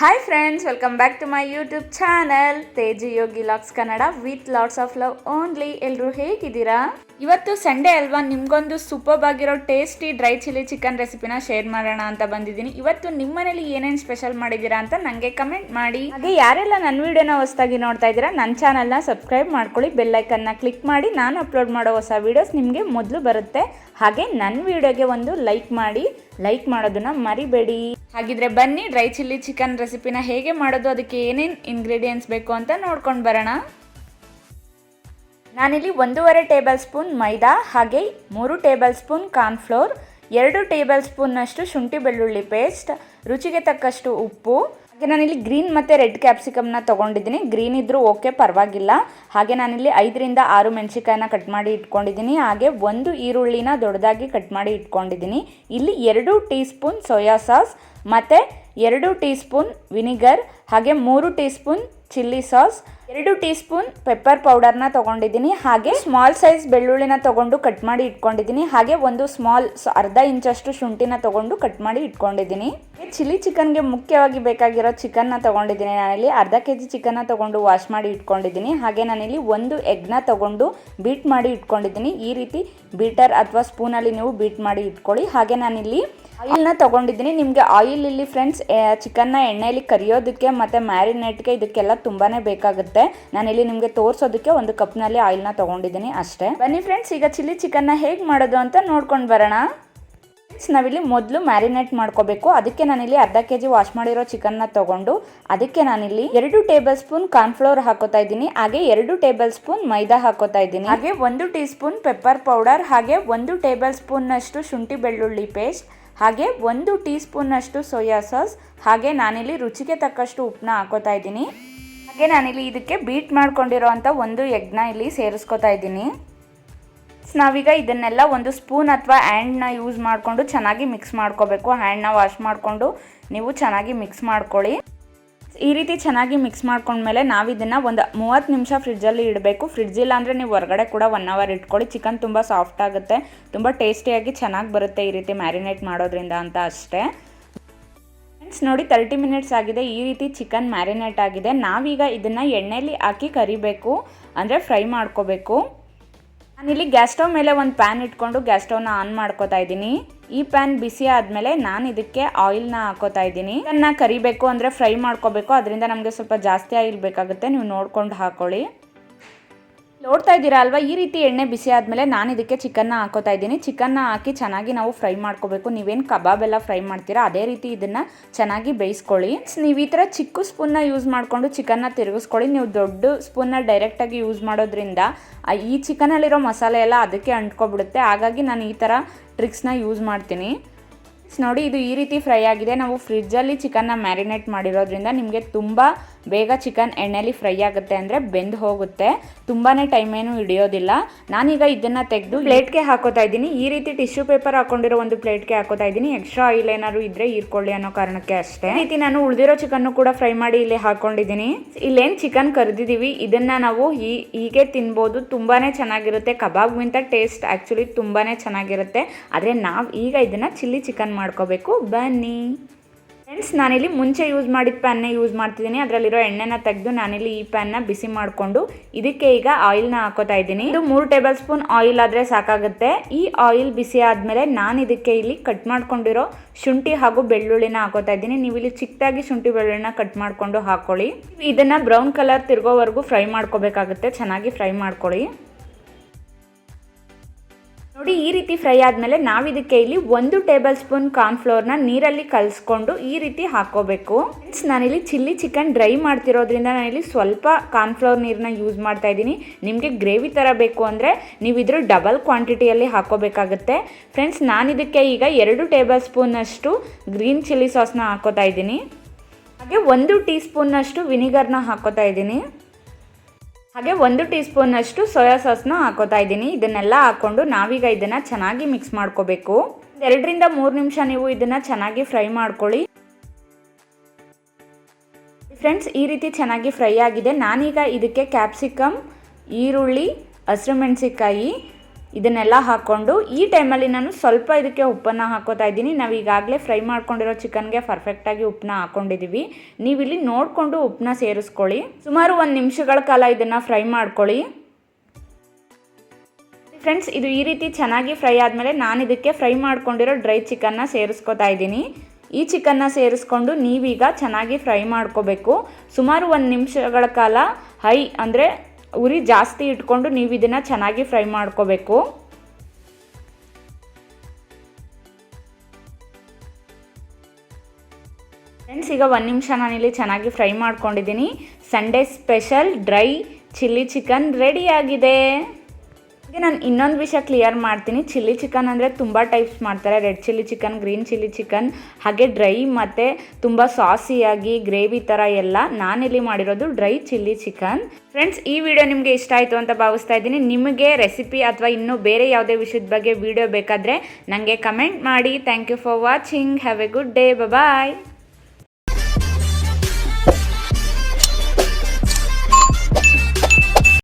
Hi friends, welcome back to my YouTube channel Teji Yogi Vlogs Kannada with lots of love only. ಎಲ್ಲರೂ ಹೇಗಿದ್ದೀರಾ? ಇವತ್ತು Sunday ಅಲ್ವಾ, ನಿಮ್ಗೊಂದು super ಆಗಿರೋ tasty dry chilli chicken ರೆಸಿಪಿನ share ಮಾಡೋಣ ಅಂತ ಬಂದಿದ್ದೀನಿ. ಇವತ್ತು ನಿಮ್ಮ ಮನೇಲಿ ಏನೇನು ಸ್ಪೆಷಲ್ ಮಾಡಿದ್ದೀರಾ ಅಂತ ನನಗೆ ಕಮೆಂಟ್ ಮಾಡಿ. ಹಾಗೆ ಯಾರೆಲ್ಲ ನನ್ನ ವಿಡಿಯೋನ ಹೊಸದಾಗಿ ನೋಡ್ತಾ ಇದ್ದೀರಾ, ನನ್ನ ಚಾನಲ್ನ ಸಬ್ಸ್ಕ್ರೈಬ್ ಮಾಡ್ಕೊಳ್ಳಿ, ಬೆಲ್ ಐಕನ್ನ ಕ್ಲಿಕ್ ಮಾಡಿ. ನಾನು ಅಪ್ಲೋಡ್ ಮಾಡೋ ಹೊಸ ವಿಡಿಯೋಸ್ ನಿಮಗೆ ಮೊದಲು ಬರುತ್ತೆ. ಹಾಗೆ ನನ್ನ ವಿಡಿಯೋಗೆ ಒಂದು ಲೈಕ್ ಮಾಡಿ, ಲೈಕ್ ಮಾಡೋದನ್ನ ಮರಿಬೇಡಿ. ಹಾಗಿದ್ರೆ ಬನ್ನಿ ಡ್ರೈ ಚಿಲ್ಲಿ ಚಿಕನ್ ರೆಸಿಪಿನ ಹೇಗೆ ಮಾಡೋದು, ಅದಕ್ಕೆ ಏನೇನು ಇಂಗ್ರೀಡಿಯೆಂಟ್ಸ್ ಬೇಕು ಅಂತ ನೋಡ್ಕೊಂಡು ಬರೋಣ. ನಾನಿಲ್ಲಿ 1.5 ಟೇಬಲ್ ಸ್ಪೂನ್ ಮೈದಾ, ಹಾಗೆ 3 ಟೇಬಲ್ ಸ್ಪೂನ್ ಕಾರ್ನ್ಫ್ಲೋರ್, 2 ಟೇಬಲ್ ಸ್ಪೂನ್ನಷ್ಟು ಶುಂಠಿ ಬೆಳ್ಳುಳ್ಳಿ ಪೇಸ್ಟ್, ರುಚಿಗೆ ತಕ್ಕಷ್ಟು ಉಪ್ಪು. ಹಾಗೆ ನಾನಿಲ್ಲಿ ಗ್ರೀನ್ ಮತ್ತು ರೆಡ್ ಕ್ಯಾಪ್ಸಿಕಮ್ನ ತೊಗೊಂಡಿದ್ದೀನಿ. ಗ್ರೀನ್ ಇದ್ದರೂ ಓಕೆ, ಪರವಾಗಿಲ್ಲ. ಹಾಗೆ ನಾನಿಲ್ಲಿ 5ರಿಂದ 6 ಮೆಣಸಿಕಾಯಿನ ಕಟ್ ಮಾಡಿ ಇಟ್ಕೊಂಡಿದ್ದೀನಿ. ಹಾಗೆ 1 ಈರುಳ್ಳಿನ ದೊಡ್ಡದಾಗಿ ಕಟ್ ಮಾಡಿ ಇಟ್ಕೊಂಡಿದ್ದೀನಿ. ಇಲ್ಲಿ 2 ಟೀ ಸ್ಪೂನ್ ಸೋಯಾ ಸಾಸ್ ಮತ್ತು 2 ಟೀ ಸ್ಪೂನ್ ವಿನಿಗರ್, ಹಾಗೆ 3 teaspoon chilli sauce, 2 teaspoon pepper ಪೌಡರ್ನ ತೊಗೊಂಡಿದ್ದೀನಿ. ಹಾಗೆ ಸ್ಮಾಲ್ ಸೈಜ್ ಬೆಳ್ಳುಳ್ಳಿನ ತೊಗೊಂಡು ಕಟ್ ಮಾಡಿ ಇಟ್ಕೊಂಡಿದ್ದೀನಿ. ಹಾಗೆ ಒಂದು ಅರ್ಧ ಇಂಚಷ್ಟು ಶುಂಠಿನ ತೊಗೊಂಡು ಕಟ್ ಮಾಡಿ ಇಟ್ಕೊಂಡಿದ್ದೀನಿ. ಚಿಲ್ಲಿ ಚಿಕನ್ಗೆ ಮುಖ್ಯವಾಗಿ ಬೇಕಾಗಿರೋ ಚಿಕನ್ನ ತೊಗೊಂಡಿದ್ದೀನಿ. ನಾನಿಲ್ಲಿ ಅರ್ಧ kg ಚಿಕನ್ನ ತೊಗೊಂಡು ವಾಶ್ ಮಾಡಿ ಇಟ್ಕೊಂಡಿದ್ದೀನಿ. ಹಾಗೆ ನಾನಿಲ್ಲಿ 1 ಎಗ್ನ ತೊಗೊಂಡು ಬೀಟ್ ಮಾಡಿ ಇಟ್ಕೊಂಡಿದ್ದೀನಿ. ಈ ರೀತಿ ಬೀಟರ್ ಅಥವಾ ಸ್ಪೂನಲ್ಲಿ ನೀವು ಬೀಟ್ ಮಾಡಿ ಇಟ್ಕೊಳ್ಳಿ. ಹಾಗೆ ನಾನಿಲ್ಲಿ ಆಯಿಲ್ನ ತೊಗೊಂಡಿದ್ದೀನಿ. ನಿಮಗೆ ಆಯಿಲ್ ಇಲ್ಲಿ ಫ್ರೆಂಡ್ಸ್ ಚಿಕನ್ನ ಎಣ್ಣೆಯಲ್ಲಿ ಕರಿಯೋದಕ್ಕೆ ಮತ್ತು ಮ್ಯಾರಿನೇಟ್ಗೆ ಇದಕ್ಕೆಲ್ಲ ತುಂಬಾ ಬೇಕಾಗುತ್ತೆ. ನಾನಿಲ್ಲಿ ನಿಮಗೆ ತೋರಿಸೋದಕ್ಕೆ 1 ಕಪ್ನಲ್ಲಿ ಆಯಿಲ್ನ ತೊಗೊಂಡಿದ್ದೀನಿ ಅಷ್ಟೇ. ಬನ್ನಿ ಫ್ರೆಂಡ್ಸ್, ಈಗ ಚಿಲ್ಲಿ ಚಿಕನ್ನ ಹೇಗೆ ಮಾಡೋದು ಅಂತ ನೋಡ್ಕೊಂಡು ಬರೋಣ. ನಾವಿಲ್ಲಿ ಮೊದಲು ಮ್ಯಾರಿನೇಟ್ ಮಾಡ್ಕೋಬೇಕು. ಅದಕ್ಕೆ ನಾನಿಲ್ಲಿ ಅರ್ಧ kg ವಾಶ್ ಮಾಡಿರೋ ಚಿಕನ್ನ ತೊಗೊಂಡು ಅದಕ್ಕೆ ನಾನಿಲ್ಲಿ 2 ಟೇಬಲ್ ಸ್ಪೂನ್ ಕಾರ್ನ್ಫ್ಲೋರ್ ಹಾಕೋತಾ ಇದ್ದೀನಿ. ಹಾಗೆ 2 ಟೇಬಲ್ ಸ್ಪೂನ್ ಮೈದಾ ಹಾಕೋತಾ ಇದ್ದೀನಿ. ಹಾಗೆ 1 ಟೀ ಸ್ಪೂನ್ ಪೆಪ್ಪರ್ ಪೌಡರ್, ಹಾಗೆ 1 ಟೇಬಲ್ ಸ್ಪೂನ್ನಷ್ಟು ಶುಂಠಿ ಬೆಳ್ಳುಳ್ಳಿ ಪೇಸ್ಟ್, ಹಾಗೆ 1 ಟೀ ಸ್ಪೂನ್ನಷ್ಟು ಸೋಯಾ ಸಾಸ್, ಹಾಗೆ ನಾನಿಲ್ಲಿ ರುಚಿಗೆ ತಕ್ಕಷ್ಟು ಉಪ್ಪನ್ನ ಹಾಕೋತಾ ಇದ್ದೀನಿ. ಹಾಗೆ ನಾನಿಲ್ಲಿ ಇದಕ್ಕೆ ಬೀಟ್ ಮಾಡ್ಕೊಂಡಿರೋ ಅಂಥ 1 ಎಗ್ನ ಇಲ್ಲಿ ಸೇರಿಸ್ಕೊತಾ ಇದ್ದೀನಿ. ನಾವೀಗ ಇದನ್ನೆಲ್ಲ 1 ಸ್ಪೂನ್ ಅಥವಾ ಹ್ಯಾಂಡ್ನ ಯೂಸ್ ಮಾಡಿಕೊಂಡು ಚೆನ್ನಾಗಿ ಮಿಕ್ಸ್ ಮಾಡ್ಕೋಬೇಕು. ಹ್ಯಾಂಡ್ನ ವಾಶ್ ಮಾಡಿಕೊಂಡು ನೀವು ಚೆನ್ನಾಗಿ ಮಿಕ್ಸ್ ಮಾಡ್ಕೊಳ್ಳಿ. ಈ ರೀತಿ ಚೆನ್ನಾಗಿ ಮಿಕ್ಸ್ ಮಾಡ್ಕೊಂಡ್ಮೇಲೆ ನಾವಿದನ್ನು ಒಂದು 30 ನಿಮಿಷ ಫ್ರಿಡ್ಜಲ್ಲಿ ಇಡಬೇಕು. ಫ್ರಿಡ್ಜ್ ಇಲ್ಲ ಅಂದರೆ ನೀವು ಹೊರಗಡೆ ಕೂಡ 1 ಅವರ್ ಇಟ್ಕೊಳ್ಳಿ. ಚಿಕನ್ ತುಂಬ ಸಾಫ್ಟ್ ಆಗುತ್ತೆ, ತುಂಬ ಟೇಸ್ಟಿಯಾಗಿ ಚೆನ್ನಾಗಿ ಬರುತ್ತೆ ಈ ರೀತಿ ಮ್ಯಾರಿನೇಟ್ ಮಾಡೋದ್ರಿಂದ ಅಂತ ಅಷ್ಟೇ. ಫ್ರೆಂಡ್ಸ್ ನೋಡಿ, 30 ಮಿನಿಟ್ಸ್ ಆಗಿದೆ. ಈ ರೀತಿ ಚಿಕನ್ ಮ್ಯಾರಿನೇಟ್ ಆಗಿದೆ. ನಾವೀಗ ಇದನ್ನು ಎಣ್ಣೆಯಲ್ಲಿ ಹಾಕಿ ಕರಿಬೇಕು, ಅಂದರೆ ಫ್ರೈ ಮಾಡ್ಕೋಬೇಕು. ನಾನಿಲ್ಲಿ ಗ್ಯಾಸ್ ಸ್ಟವ್ ಮೇಲೆ ಒಂದು ಪ್ಯಾನ್ ಇಟ್ಕೊಂಡು ಗ್ಯಾಸ್ ಸ್ಟವ್ನ ಆನ್ ಮಾಡ್ಕೋತಾ ಇದ್ದೀನಿ. ಈ ಪ್ಯಾನ್ ಬಿಸಿ ಆದಮೇಲೆ ನಾನು ಇದಕ್ಕೆ ಆಯಿಲ್ನ ಹಾಕೋತಾ ಇದ್ದೀನಿ. ಇದನ್ನು ಕರಿಬೇಕು ಅಂದರೆ ಫ್ರೈ ಮಾಡ್ಕೋಬೇಕು, ಅದರಿಂದ ನಮಗೆ ಸ್ವಲ್ಪ ಜಾಸ್ತಿ ಆಯಿಲ್ ಬೇಕಾಗುತ್ತೆ, ನೀವು ನೋಡ್ಕೊಂಡು ಹಾಕೊಳ್ಳಿ. ನೋಡ್ತಾ ಇದ್ದೀರಾ ಅಲ್ವಾ, ಈ ರೀತಿ ಎಣ್ಣೆ ಬಿಸಿ ಆದಮೇಲೆ ನಾನು ಇದಕ್ಕೆ ಚಿಕನ್ನ ಹಾಕೋತಾ ಇದ್ದೀನಿ. ಚಿಕನ್ನ ಹಾಕಿ ಚೆನ್ನಾಗಿ ನಾವು ಫ್ರೈ ಮಾಡ್ಕೋಬೇಕು. ನೀವೇನು ಕಬಾಬ್ ಎಲ್ಲ ಫ್ರೈ ಮಾಡ್ತೀರಾ ಅದೇ ರೀತಿ ಇದನ್ನು ಚೆನ್ನಾಗಿ ಬೇಯಿಸ್ಕೊಳ್ಳಿ. ನೀವು ಈ ಥರ ಚಿಕ್ಕ ಸ್ಪೂನ್ನ ಯೂಸ್ ಮಾಡಿಕೊಂಡು ಚಿಕನ್ನ ತಿರುಗಿಸ್ಕೊಳ್ಳಿ. ನೀವು ದೊಡ್ಡ ಸ್ಪೂನ್ನ ಡೈರೆಕ್ಟಾಗಿ ಯೂಸ್ ಮಾಡೋದ್ರಿಂದ ಈ ಚಿಕನಲ್ಲಿರೋ ಮಸಾಲೆ ಎಲ್ಲ ಅದಕ್ಕೆ ಅಂಟ್ಕೊಬಿಡುತ್ತೆ. ಹಾಗಾಗಿ ನಾನು ಈ ಥರ ಟ್ರಿಕ್ಸ್ನ ಯೂಸ್ ಮಾಡ್ತೀನಿ. ನೋಡಿ, ಇದು ಈ ರೀತಿ ಫ್ರೈ ಆಗಿದೆ. ನಾವು ಫ್ರಿಡ್ಜಲ್ಲಿ ಚಿಕನ್ನ ಮ್ಯಾರಿನೇಟ್ ಮಾಡಿರೋದ್ರಿಂದ ನಿಮಗೆ ತುಂಬ ಬೇಗ ಚಿಕನ್ ಎಣ್ಣೆಲಿ ಫ್ರೈ ಆಗುತ್ತೆ, ಅಂದರೆ ಬೆಂದು ಹೋಗುತ್ತೆ, ತುಂಬಾ ಟೈಮ್ ಏನು ಹಿಡಿಯೋದಿಲ್ಲ. ನಾನೀಗ ಇದನ್ನು ತೆಗೆದು ಪ್ಲೇಟ್ಗೆ ಹಾಕೋತಾ ಇದ್ದೀನಿ. ಈ ರೀತಿ ಟಿಶ್ಯೂ ಪೇಪರ್ ಹಾಕೊಂಡಿರೋ ಒಂದು ಪ್ಲೇಟ್ಗೆ ಹಾಕೋತಾ ಇದ್ದೀನಿ. ಎಕ್ಸ್ಟ್ರಾ ಆಯಿಲ್ ಏನಾದ್ರು ಇದ್ದರೆ ಹೀರ್ಕೊಳ್ಳಿ ಅನ್ನೋ ಕಾರಣಕ್ಕೆ ಅಷ್ಟೇ. ಈ ರೀತಿ ನಾನು ಉಳಿದಿರೋ ಚಿಕನ್ನು ಕೂಡ ಫ್ರೈ ಮಾಡಿ ಇಲ್ಲಿ ಹಾಕೊಂಡಿದ್ದೀನಿ. ಇಲ್ಲೇನು ಚಿಕನ್ ಕರೆದಿದ್ದೀವಿ ಇದನ್ನು ನಾವು ಹೀಗೆ ತಿನ್ಬೋದು, ತುಂಬಾ ಚೆನ್ನಾಗಿರುತ್ತೆ. ಕಬಾಬ್ಗಿಂತ ಟೇಸ್ಟ್ ಆ್ಯಕ್ಚುಲಿ ತುಂಬಾ ಚೆನ್ನಾಗಿರುತ್ತೆ. ಆದರೆ ನಾವು ಈಗ ಇದನ್ನು ಚಿಲ್ಲಿ ಚಿಕನ್ ಮಾಡ್ಕೋಬೇಕು. ಬನ್ನಿ ಫ್ರೆಂಡ್ಸ್, ನಾನಿಲ್ಲಿ ಮುಂಚೆ ಯೂಸ್ ಮಾಡಿದ ಪ್ಯಾನ್ನೇ ಯೂಸ್ ಮಾಡ್ತಿದ್ದೀನಿ. ಅದರಲ್ಲಿರೋ ಎಣ್ಣೆನ ತೆಗೆದು ನಾನಿಲ್ಲಿ ಈ ಪ್ಯಾನ್ನ ಬಿಸಿ ಮಾಡಿಕೊಂಡು ಇದಕ್ಕೆ ಈಗ ಆಯಿಲ್ನ ಹಾಕೋತಾ ಇದ್ದೀನಿ. ಇದು 3 ಟೇಬಲ್ ಸ್ಪೂನ್ ಆಯಿಲ್ ಆದರೆ ಸಾಕಾಗುತ್ತೆ. ಈ ಆಯಿಲ್ ಬಿಸಿ ಆದಮೇಲೆ ನಾನು ಇದಕ್ಕೆ ಇಲ್ಲಿ ಕಟ್ ಮಾಡ್ಕೊಂಡಿರೋ ಶುಂಠಿ ಹಾಗೂ ಬೆಳ್ಳುಳ್ಳಿನ ಹಾಕೋತಾ ಇದ್ದೀನಿ. ನೀವು ಇಲ್ಲಿ ಚಿಕ್ಕದಾಗಿ ಶುಂಠಿ ಬೆಳ್ಳುಳ್ಳಿನ ಕಟ್ ಮಾಡಿಕೊಂಡು ಹಾಕೊಳ್ಳಿ. ಇದನ್ನು ಬ್ರೌನ್ ಕಲರ್ ತಿರುಗೋವರೆಗೂ ಫ್ರೈ ಮಾಡ್ಕೋಬೇಕಾಗುತ್ತೆ. ಚೆನ್ನಾಗಿ ಫ್ರೈ ಮಾಡ್ಕೊಳ್ಳಿ. ನೋಡಿ, ಈ ರೀತಿ ಫ್ರೈ ಆದಮೇಲೆ ನಾವಿದಕ್ಕೆ ಇಲ್ಲಿ 1 ಟೇಬಲ್ ಸ್ಪೂನ್ ಕಾರ್ನ್ಫ್ಲೋರ್ನ ನೀರಲ್ಲಿ ಕಲಿಸ್ಕೊಂಡು ಈ ರೀತಿ ಹಾಕೋಬೇಕು. ಫ್ರೆಂಡ್ಸ್, ನಾನಿಲ್ಲಿ ಚಿಲ್ಲಿ ಚಿಕನ್ ಡ್ರೈ ಮಾಡ್ತಿರೋದ್ರಿಂದ ನಾನಿಲ್ಲಿ ಸ್ವಲ್ಪ ಕಾರ್ನ್ಫ್ಲೋರ್ ನೀರನ್ನ ಯೂಸ್ ಮಾಡ್ತಾ ಇದ್ದೀನಿ. ನಿಮಗೆ ಗ್ರೇವಿ ಥರ ಬೇಕು ಅಂದರೆ ನೀವು ಇದ್ರ ಡಬಲ್ ಕ್ವಾಂಟಿಟಿಯಲ್ಲಿ ಹಾಕೋಬೇಕಾಗುತ್ತೆ. ಫ್ರೆಂಡ್ಸ್, ನಾನಿದಕ್ಕೆ ಈಗ 2 ಟೇಬಲ್ ಸ್ಪೂನ್ನಷ್ಟು ಗ್ರೀನ್ ಚಿಲ್ಲಿ ಸಾಸ್ನ ಹಾಕೋತಾ ಇದ್ದೀನಿ. ಹಾಗೆ 1 ಟೀ ಸ್ಪೂನ್ನಷ್ಟು ವಿನಿಗರ್ನ ಹಾಕೋತಾ ಇದ್ದೀನಿ. ಹಾಗೆ 1 ಟೀ ಸ್ಪೂನ್ನಷ್ಟು ಸೋಯಾ ಸಾಸ್ನ ಹಾಕೋತಾ ಇದ್ದೀನಿ. ಇದನ್ನೆಲ್ಲ ಹಾಕ್ಕೊಂಡು ನಾವೀಗ ಇದನ್ನು ಚೆನ್ನಾಗಿ ಮಿಕ್ಸ್ ಮಾಡ್ಕೋಬೇಕು. 2ರಿಂದ 3 ನಿಮಿಷ ನೀವು ಇದನ್ನು ಚೆನ್ನಾಗಿ ಫ್ರೈ ಮಾಡ್ಕೊಳ್ಳಿ. ಫ್ರೆಂಡ್ಸ್, ಈ ರೀತಿ ಚೆನ್ನಾಗಿ ಫ್ರೈ ಆಗಿದೆ. ನಾನೀಗ ಇದಕ್ಕೆ ಕ್ಯಾಪ್ಸಿಕಮ್, ಈರುಳ್ಳಿ, ಹಸಿರುಮೆಣಸಿಕಾಯಿ, ಇದನ್ನೆಲ್ಲ ಹಾಕ್ಕೊಂಡು ಈ ಟೈಮಲ್ಲಿ ನಾನು ಸ್ವಲ್ಪ ಇದಕ್ಕೆ ಉಪ್ಪನ್ನು ಹಾಕೋತಾ ಇದ್ದೀನಿ. ನಾವು ಈಗಾಗಲೇ ಫ್ರೈ ಮಾಡ್ಕೊಂಡಿರೋ ಚಿಕನ್ಗೆ ಪರ್ಫೆಕ್ಟಾಗಿ ಉಪ್ಪನ್ನ ಹಾಕ್ಕೊಂಡಿದ್ದೀವಿ. ನೀವಿಲ್ಲಿ ನೋಡಿಕೊಂಡು ಉಪ್ಪನ್ನ ಸೇರಿಸ್ಕೊಳ್ಳಿ. ಸುಮಾರು 1 ನಿಮಿಷಗಳ ಕಾಲ ಇದನ್ನು ಫ್ರೈ ಮಾಡ್ಕೊಳ್ಳಿ. ಫ್ರೆಂಡ್ಸ್, ಇದು ಈ ರೀತಿ ಚೆನ್ನಾಗಿ ಫ್ರೈ ಆದಮೇಲೆ ನಾನು ಇದಕ್ಕೆ ಫ್ರೈ ಮಾಡ್ಕೊಂಡಿರೋ ಡ್ರೈ ಚಿಕನ್ನ ಸೇರಿಸ್ಕೊತಾ ಇದ್ದೀನಿ. ಈ ಚಿಕನ್ನ ಸೇರಿಸ್ಕೊಂಡು ನೀವೀಗ ಚೆನ್ನಾಗಿ ಫ್ರೈ ಮಾಡ್ಕೋಬೇಕು. ಸುಮಾರು 1 ನಿಮಿಷಗಳ ಕಾಲ ಹೈ ಅಂದರೆ ಉರಿ ಜಾಸ್ತಿ ಇಟ್ಕೊಂಡು ನೀವು ಇದನ್ನು ಚೆನ್ನಾಗಿ ಫ್ರೈ ಮಾಡ್ಕೋಬೇಕು. ಫ್ರೆಂಡ್ಸ್, ಈಗ 1 ನಿಮಿಷ ನಾನಿಲ್ಲಿ ಚೆನ್ನಾಗಿ ಫ್ರೈ ಮಾಡ್ಕೊಂಡಿದ್ದೀನಿ. Sunday special dry chilli chicken ರೆಡಿಯಾಗಿದೆ. ಈಗ ನಾನು ಇನ್ನೊಂದು ವಿಷಯ ಕ್ಲಿಯರ್ ಮಾಡ್ತೀನಿ. ಚಿಲ್ಲಿ ಚಿಕನ್ ಅಂದರೆ ತುಂಬ ಟೈಪ್ಸ್ ಮಾಡ್ತಾರೆ. Red chilli chicken, green chilli chicken, ಹಾಗೆ ಡ್ರೈ ಮತ್ತು ತುಂಬ ಸಾಸಿಯಾಗಿ ಗ್ರೇವಿ ಥರ ಎಲ್ಲ. ನಾನಿಲ್ಲಿ ಮಾಡಿರೋದು ಡ್ರೈ ಚಿಲ್ಲಿ ಚಿಕನ್. ಫ್ರೆಂಡ್ಸ್, ಈ ವಿಡಿಯೋ ನಿಮಗೆ ಇಷ್ಟ ಆಯಿತು ಅಂತ ಭಾವಿಸ್ತಾ ಇದ್ದೀನಿ. ನಿಮಗೆ ರೆಸಿಪಿ ಅಥವಾ ಇನ್ನೂ ಬೇರೆ ಯಾವುದೇ ವಿಷಯದ ಬಗ್ಗೆ ವಿಡಿಯೋ ಬೇಕಾದರೆ ನನಗೆ ಕಮೆಂಟ್ ಮಾಡಿ. Thank you for watching. Have a good day. Bye.